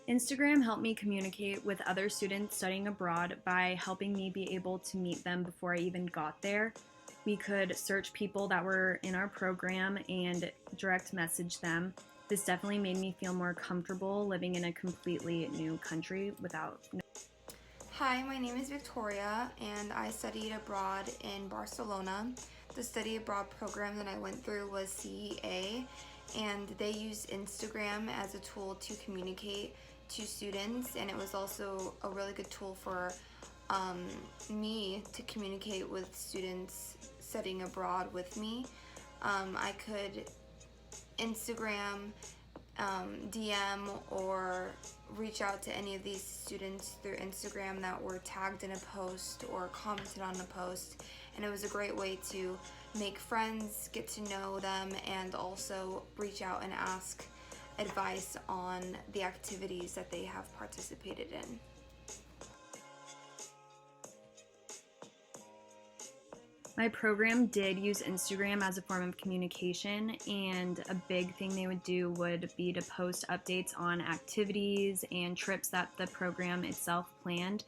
Instagram helped me communicate with other students studying abroad by helping me be able to meet them before I even got there. We could search people that were in our program and direct message them. This definitely made me feel more comfortable living in a completely new country without. Hi, my name is Victoria and I studied abroad in Barcelona. The study abroad program that I went through was CEA, and they used Instagram as a tool to communicate to students, and it was also a really good tool for me to communicate with students studying abroad with me. I could Instagram, DM, or reach out to any of these students through Instagram that were tagged in a post or commented on a post, and it was a great way to make friends, get to know them, and also reach out and ask advice on the activities that they have participated in. My program did use Instagram as a form of communication, and a big thing they would do would be to post updates on activities and trips that the program itself planned.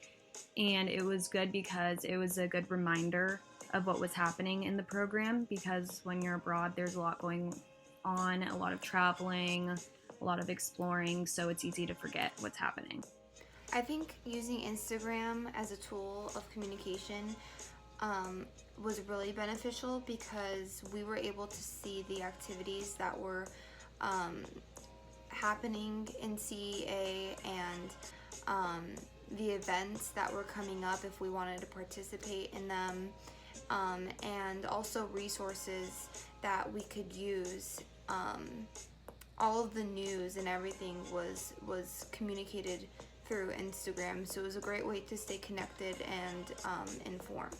And it was good because it was a good reminder of what was happening in the program, because when you're abroad, there's a lot going on, a lot of traveling, a lot of exploring, so it's easy to forget what's happening. I think using Instagram as a tool of communication um, was really beneficial because we were able to see the activities that were um, happening in CEA, and the events that were coming up if we wanted to participate in them, and also resources that we could use. All of the news and everything was communicated through Instagram, so it was a great way to stay connected and informed.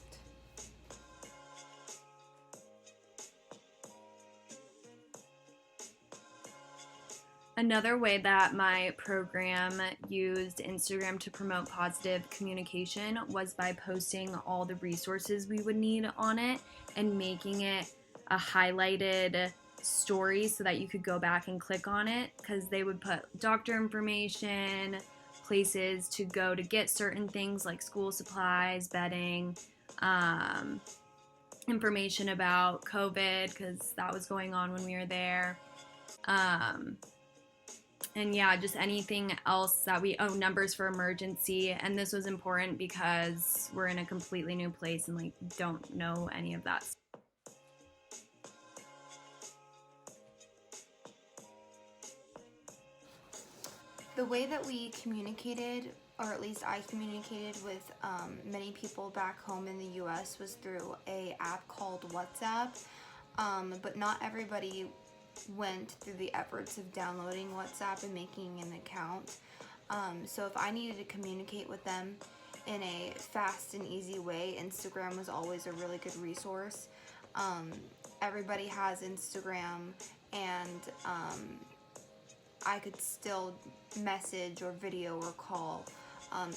Another way that my program used Instagram to promote positive communication was by posting all the resources we would need on it and making it a highlighted story so that you could go back and click on it, because they would put doctor information, places to go to get certain things like school supplies, bedding, um, information about COVID because that was going on when we were there. Um, and yeah, just anything else that numbers for emergency. And this was important because we're in a completely new place and like don't know any of that. The way that we communicated, or at least I communicated with many people back home in the US, was through a app called WhatsApp. But not everybody went through the efforts of downloading WhatsApp and making an account. So if I needed to communicate with them in a fast and easy way, Instagram was always a really good resource. Um, Everybody has Instagram, and I could still message or video or call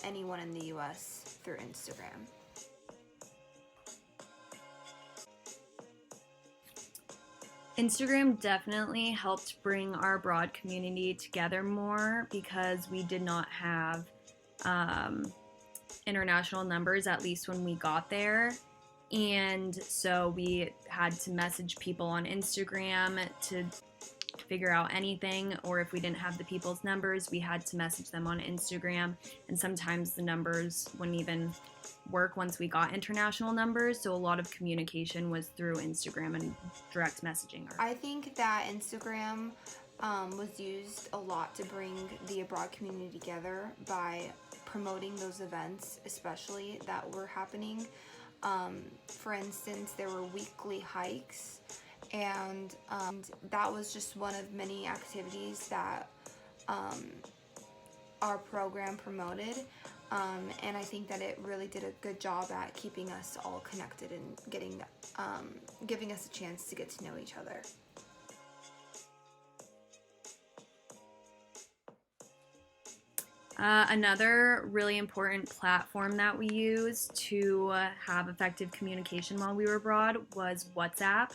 anyone in the US through Instagram. Instagram definitely helped bring our abroad community together more because we did not have um, international numbers, at least when we got there. And so we had to message people on Instagram to figure out anything, or if we didn't have the people's numbers, we had to message them on Instagram. And sometimes the numbers wouldn't even work once we got international numbers, so a lot of communication was through Instagram and direct messaging. I think that Instagram was used a lot to bring the abroad community together by promoting those events, especially that were happening. For instance, there were weekly hikes, and that was just one of many activities that our program promoted. And I think that it really did a good job at keeping us all connected and giving us a chance to get to know each other. Another really important platform that we used to have effective communication while we were abroad was WhatsApp.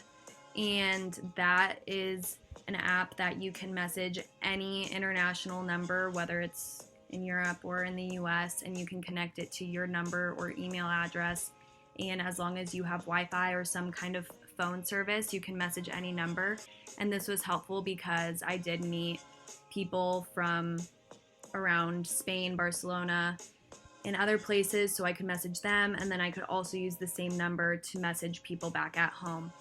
and that is an app that you can message any international number, whether it's in Europe or in the US, and you can connect it to your number or email address. And as long as you have Wi-Fi or some kind of phone service, you can message any number. And this was helpful because I did meet people from around Spain, Barcelona, and other places, so I could message them, and then I could also use the same number to message people back at home.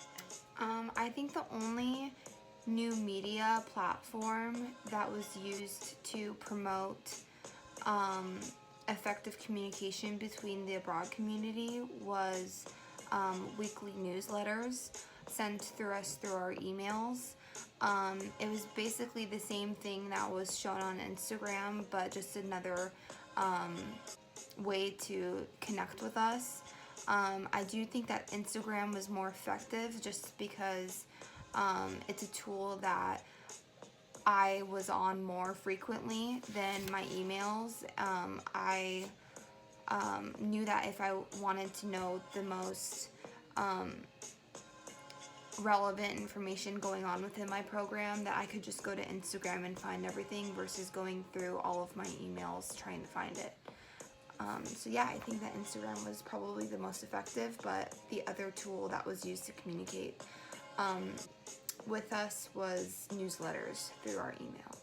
I think the only new media platform that was used to promote effective communication between the abroad community was weekly newsletters sent through us through our emails. It was basically the same thing that was shown on Instagram, but just another way to connect with us. I do think that Instagram was more effective just because it's a tool that I was on more frequently than my emails. I knew that if I wanted to know the most relevant information going on within my program, that I could just go to Instagram and find everything versus going through all of my emails trying to find it. So yeah, I think that Instagram was probably the most effective, but the other tool that was used to communicate with us was newsletters through our email.